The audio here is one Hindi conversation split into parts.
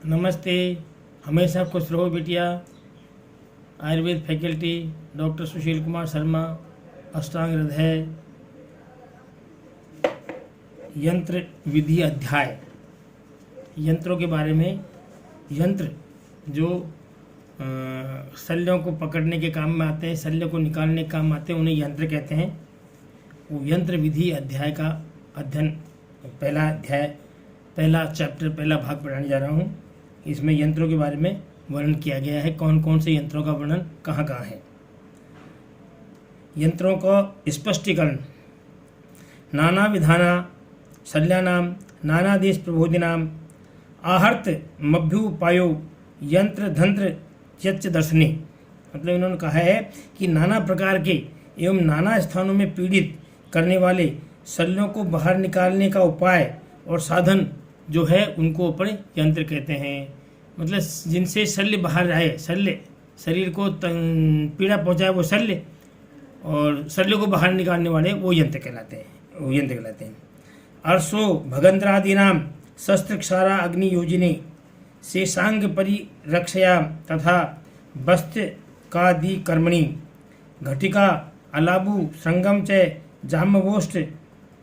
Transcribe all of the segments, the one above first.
नमस्ते। हमेशा खुश रहो बिटिया। आयुर्वेद फैकल्टी डॉक्टर सुशील कुमार शर्मा, अष्टांग हृदय यंत्र विधि अध्याय। यंत्रों के बारे में, यंत्र जो शल्यों को पकड़ने के काम में आते हैं, शल्य को निकालने के काम आते हैं, उन्हें यंत्र कहते हैं। वो यंत्र विधि अध्याय का अध्ययन, पहला अध्याय, पहला चैप्टर, पहला भाग पढ़ाने जा रहा हूँ। इसमें यंत्रों के बारे में वर्णन किया गया है, कौन कौन से यंत्रों का वर्णन कहाँ कहाँ है। यंत्रों का स्पष्टीकरण। नाना विधाना शल्यानाम नाना देश प्रबोधिनाम आहर्त मभ्युपायो यंत्र धंत्र यच्च दर्शने। मतलब इन्होंने कहा है कि नाना प्रकार के एवं नाना स्थानों में पीड़ित करने वाले शल्यों को बाहर निकालने का उपाय और साधन जो है उनको अपने यंत्र कहते हैं। मतलब जिनसे शल्य बाहर आए, शल्य शरीर को पीड़ा पहुंचाए वो शल्य, और शल्य को बाहर निकालने वाले वो यंत्र कहलाते हैं। अर्षो भगंद्रादीनाम शस्त्र क्षारा अग्नि योजिने शेषांग परिरक्षया तथा वस्त्र कादि कर्मणि घटिका अलाबु संगम च जाम्बवोष्ठ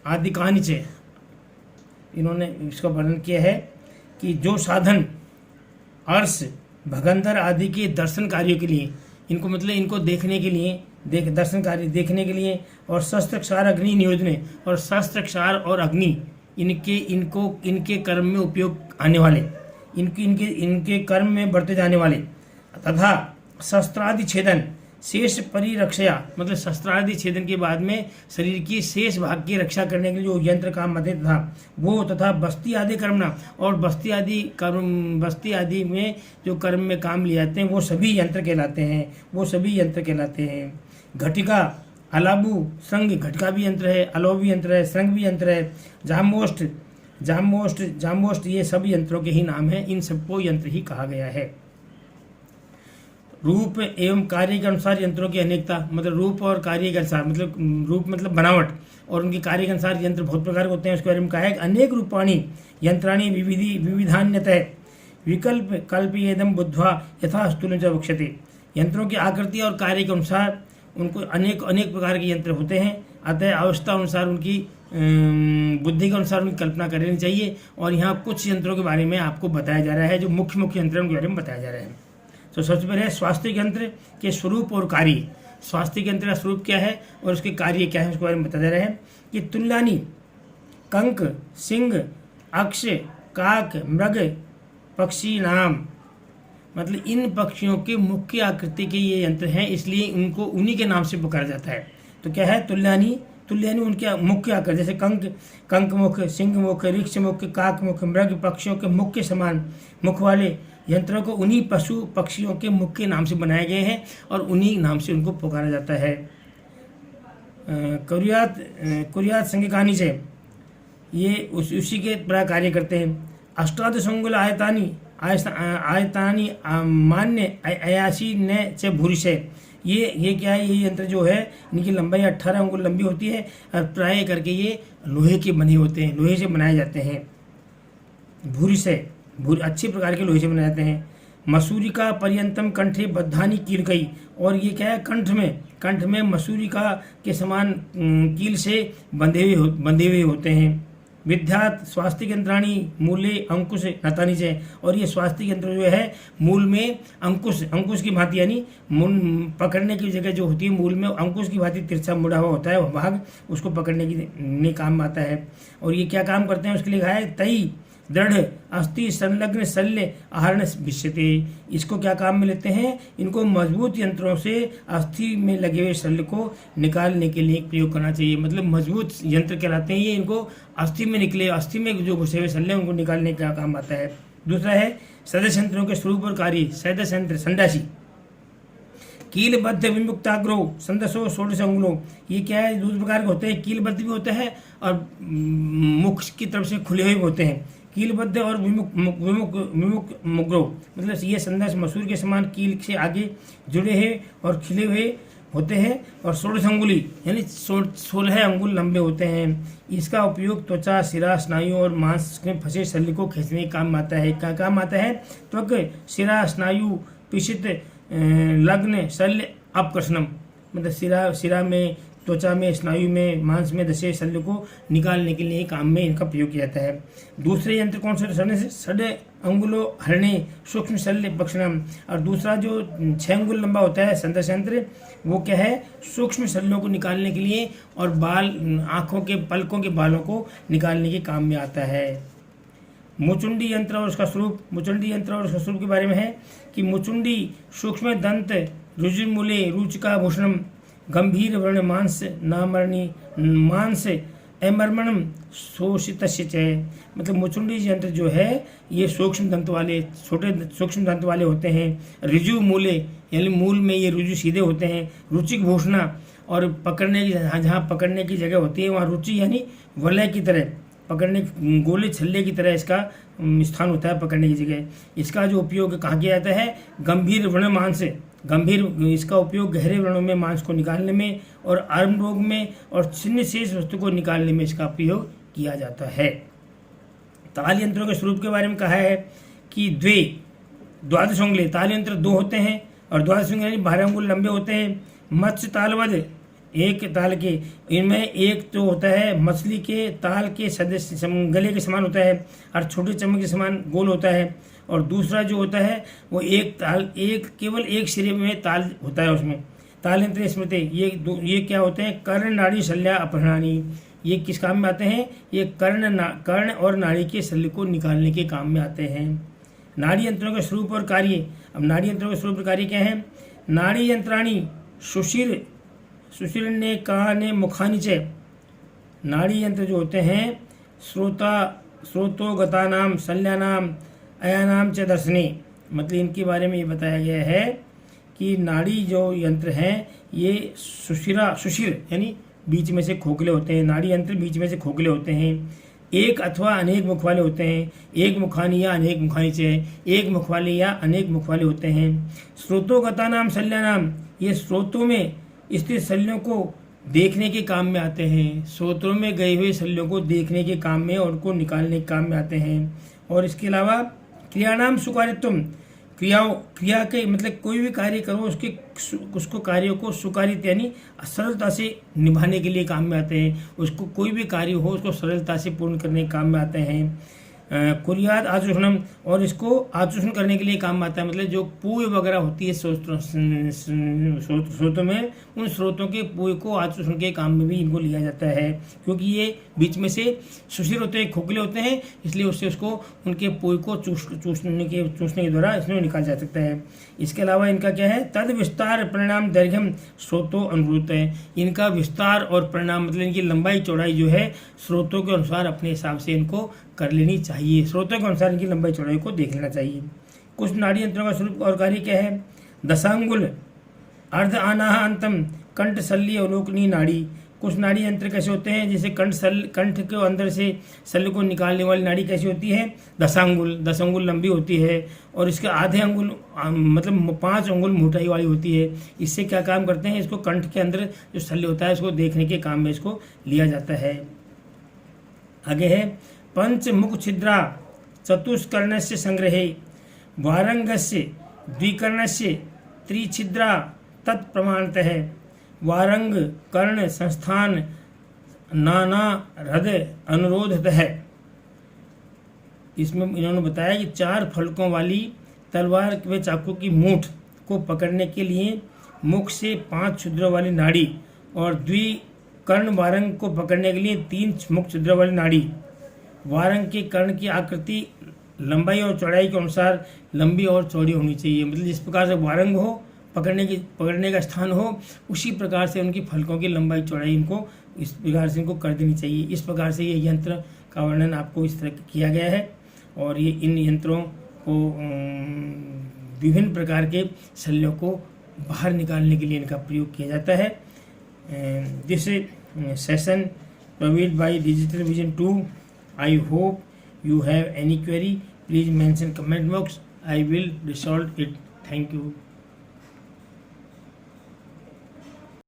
आदि कहानी च। इन्होंने इसका वर्णन किया है कि जो साधन अर्श भगंदर आदि के दर्शन कार्यों के लिए, इनको मतलब इनको देखने के लिए, दर्शन कार्य देखने के लिए, और शस्त्र क्षार अग्नि नियोजने, और शस्त्र क्षार और अग्नि इनके कर्म में उपयोग आने वाले, इनके कर्म में बरते जाने वाले, तथा शस्त्रादि छेदन शेष परिरक्षया, मतलब शस्त्रादि छेदन के बाद में शरीर की शेष भाग की रक्षा करने के लिए जो यंत्र काम आते था वो, तथा बस्ती आदि कर्मना, और बस्ती आदि में जो कर्म में काम लिए जाते हैं वो सभी यंत्र कहलाते हैं। घटिका अलाबू संग, घटिका भी यंत्र है, अलो भी यंत्र है, संग भी यंत्र है, जाम्बोष्ठ ये सब यंत्रों के ही नाम है। इन सबको यंत्र ही कहा गया है। रूप एवं कार्य के अनुसार यंत्रों की अनेकता, मतलब रूप और कार्य के अनुसार, मतलब रूप मतलब बनावट, और उनके कार्य के अनुसार यंत्र बहुत प्रकार के होते हैं। उसके बारे में कहा है अनेक रूपाणी यंत्राणी विविधान्यतः विकल्प कल्पयेदम बुद्ध्वा यथा स्थूल च वक्ष्यते। यंत्रों की आकृति और कार्य के अनुसार उनको अनेक प्रकार के यंत्र होते हैं। अतः अवस्था अनुसार उनकी बुद्धि के अनुसार उनकी कल्पना कर लेनी चाहिए। और यहाँ कुछ यंत्रों के बारे में आपको बताया जा रहा है, जो मुख्य यंत्रों के बारे में बताया जा रहा है। तो सबसे पहले स्वास्थ्य यंत्र के स्वरूप और कार्य। स्वास्थ्य यंत्र का स्वरूप क्या है और उसके कार्य क्या है उसके बारे में बताया जा रहा है कि तुल्यानी कंक सिंह अक्ष काक मृग पक्षी नाम, मतलब इन पक्षियों के मुख्य आकृति के ये यंत्र हैं, इसलिए उनको उन्हीं के नाम से पुकारा जाता है। तो क्या है तुल्यानी उनके मुख्य आकृति, जैसे कंक मुख, सिंह मुख, ऋक्ष मुख, काक मुख, मृग पक्षियों के मुख्य समान मुख वाले यंत्रों को उन्हीं पशु पक्षियों के मुख्य नाम से बनाए गए हैं और उन्हीं नाम से उनको पुकारा जाता है। कुर्यात संज्ञकानी से ये उसी के प्रकार कार्य करते हैं। अष्टादश अंगुल आयतानी मान्य अयासी न च भूरिशे। ये क्या है, ये यंत्र जो है इनकी लंबाई 18 अंगुल लंबी होती है और प्राय करके ये लोहे के बने होते हैं, लोहे से बनाए जाते हैं। अच्छे प्रकार के लोहे से बनाए जाते हैं। मसूरिका पर्यंतम कंठे बद्धानी कीलकई, और ये क्या है कंठ में मसूरिका के समान कील से बंधे हुए होते हैं। विद्यात स्वास्थ्य यंत्राणी मूले अंकुश नतानी से, और ये स्वास्थ्य यंत्र जो है मूल में अंकुश की भांति, यानी पकड़ने की जगह जो होती है मूल में अंकुश की भांति तिरछा मुड़ा हुआ होता है वह भाग, उसको पकड़ने की काम आता है। और ये क्या काम करते हैं उसके लिए कहा है तई दृढ़ अस्थि संलग्न शल्य आहरण विष्यते। इसको क्या काम में लेते हैं, इनको मजबूत यंत्रों से अस्थि में लगे हुए शल्य को निकालने के लिए प्रयोग करना चाहिए। मतलब मजबूत यंत्र कहलाते हैं ये, इनको अस्थि में जो घुसे हुए शल्य उनको निकालने का काम आता है। दूसरा है सदस्य यंत्रों के स्वरूप और कार्य। सदस्य यंत्र संडासी कीलबद्ध विमुक्ताग्रो संदसो षोडश अंगुलो, ये क्या है दूसरे प्रकार के होते हैं। कीलबद्ध भी होते हैं और मुख की तरफ से खुले हुए होते हैं। कीलबद्ध और विमुग्रो, मतलब ये संदस मसूर के समान कील से आगे जुड़े हैं और खिले हुए होते हैं और 16 अंगुली यानी 16 अंगुल लंबे होते हैं। इसका उपयोग त्वचा, सिरा, स्नायु और मांस में फंसे शल्य को खींचने के काम में आता है। क्या काम आता है? त्वक, सिरा, स्नायु, पिशित, लग्न, शल्य, अपकर्षणम, मतलब सिरा में, त्वचा में, स्नायु में, मांस में धसे शल्य को निकालने के लिए काम में इनका प्रयोग किया जाता है। दूसरे यंत्र कौन से? षड अंगुलो हरणे सूक्ष्म शल्य भक्षणम। और दूसरा जो 6 अंगुल लंबा होता है संदर्श यंत्र, वो क्या है? सूक्ष्म शल्यों को निकालने के लिए और बाल, आँखों के पलकों के बालों को निकालने के काम में आता है। मुचुंडी यंत्र और उसका स्वरूप। मुचुंडी यंत्र और उसका स्वरूप के बारे में है कि मुचुंडी सूक्ष्म दंत रुजुमूले रुचिका भूषणम गंभीर वर्ण मांस नामरणी मांस एमर्मणम शोषित, मतलब मुचुंडी यंत्र जो है ये सूक्ष्म दंत वाले, छोटे सूक्ष्म दंत वाले होते हैं। ऋजु मूले यानी मूल में ये ऋजु सीधे होते हैं। रुचिक भूषणा और पकड़ने की, जहाँ पकड़ने की जगह होती है वहाँ रुचि यानी वलय की तरह पकड़ने, गोले छल्ले की तरह इसका स्थान होता है पकड़ने की जगह। इसका जो उपयोग कहाँ किया जाता है? गंभीर व्रण मांस, गंभीर, इसका उपयोग गहरे व्रणों में मांस को निकालने में और आर्म रोग में और छिन्न शेष वस्तु को निकालने में इसका उपयोग किया जाता है। ताल यंत्रों के स्वरूप के बारे में कहा है कि द्वादश उंगली, ताल यंत्र 2 होते हैं और द्वादश उंगली यानी 12 अंगुल लंबे होते हैं। मत्स्य तालवद, एक ताल के, इनमें एक तो होता है मछली के ताल के सदस्य गले के समान होता है और छोटे चम्मच के समान गोल होता है। और दूसरा जो होता है वो एक ताल, केवल एक सिरे में ताल होता है उसमें। ताल यंत्र स्मृति, ये क्या होते हैं? कर्ण, नाड़ी, शल्य, अपहरणानी। ये किस काम में आते हैं? ये कर्ण और नाड़ी के शल्य को निकालने के काम में आते हैं। नाड़ी यंत्रों के स्वरूप और कार्य। अब नाड़ी यंत्रों के स्वरूप और कार्य क्या है? नाड़ी यंत्राणी सुशिर ने कहा ने मुखानी च। नाड़ी यंत्र जो होते हैं स्रोतो गतानाम शल्यानाम अयानाम च दर्शनी, मतलब इनके बारे में ये बताया गया है कि नाड़ी जो यंत्र हैं ये सुशिर यानी बीच में से खोखले होते हैं। नाड़ी यंत्र बीच में से खोखले होते हैं। एक अथवा अनेक मुख वाले होते हैं। एक मुखानी या अनेक मुखानी से, एक मुख वाले या अनेक मुख वाले होते हैं। स्रोतों गतानाम शल्यानाम, ये स्रोतों में स्थित शल्यों को देखने के काम में आते हैं। स्रोतों में गए हुए शल्यों को देखने के काम में और उनको निकालने के काम में आते हैं। और इसके अलावा क्रियाणाम सुकारित्वम, क्रिया के मतलब कोई भी कार्य करो उसको कार्यों को सुकारित यानी सरलता से निभाने के लिए काम में आते हैं। उसको कोई भी कार्य हो उसको सरलता से पूर्ण करने के काम में आते हैं। कुरियाद आचूषणम, और इसको आचूषण करने के लिए काम में आता है, मतलब जो पूय वगैरह होती है स्रोतों में, उन स्रोतों के पूय को आचूषण के काम में भी इनको लिया जाता है। क्योंकि ये बीच में से सुशिर होते हैं, खोखले होते हैं, इसलिए उससे उसको उनके पूय को चूसने के द्वारा इसमें निकाला जा सकता है। इसके अलावा इनका क्या है? तद विस्तार परिणाम दैर्घ्यम स्रोतों अनुरूत है। इनका विस्तार और परिणाम मतलब इनकी लंबाई चौड़ाई जो है स्रोतों के अनुसार अपने हिसाब से इनको कर लेनी चाहिए। स्रोतों के अनुसार इनकी लंबाई चौड़ाई को देख लेना चाहिए। कुछ नाड़ी यंत्रों का स्वरूप और कार्य क्या है? दशांगुल, अर्ध आनाह अंतम, कंठ शल्य अवलोकनी नाड़ी। कुछ नाड़ी यंत्र कैसे होते हैं? जैसे कंठ के अंदर से शल्य को निकालने वाली नाड़ी कैसी होती है? 10 अंगुल लंबी होती है और इसके आधे अंगुल मतलब 5 अंगुल मोटाई वाली होती है। इससे क्या काम करते हैं? इसको कंठ के अंदर जो शल्य होता है इसको देखने के काम में इसको लिया जाता है। आगे है पंचमुख छिद्रा चतुष्कर्णस्य संग्रहे वारंगस्य द्विकर्णस्य त्रिछिद्रा तत्प्रमाणतः वारंग कर्ण संस्थान नाना हृदय अनुरोधतः। इसमें इन्होंने बताया कि 4 फलकों वाली तलवार व चाकू की मूठ को पकड़ने के लिए मुख से 5 छिद्रों वाली नाड़ी और द्विकर्ण वारंग को पकड़ने के लिए 3 मुख छिद्रों वाली नाड़ी। वारंग के कर्ण की आकृति लंबाई और चौड़ाई के अनुसार लंबी और चौड़ी होनी चाहिए, मतलब जिस प्रकार से वारंग हो, पकड़ने का स्थान हो, उसी प्रकार से उनकी फलकों की लंबाई चौड़ाई इनको इस प्रकार से इनको कर देनी चाहिए। इस प्रकार से ये यंत्र का वर्णन आपको इस तरह किया गया है। और ये इन यंत्रों को विभिन्न प्रकार के शल्यों को बाहर निकालने के लिए इनका प्रयोग किया जाता है। This session provided by digital vision 2। I hope you have any query. Please mention comment box. I will resolve it. Thank you.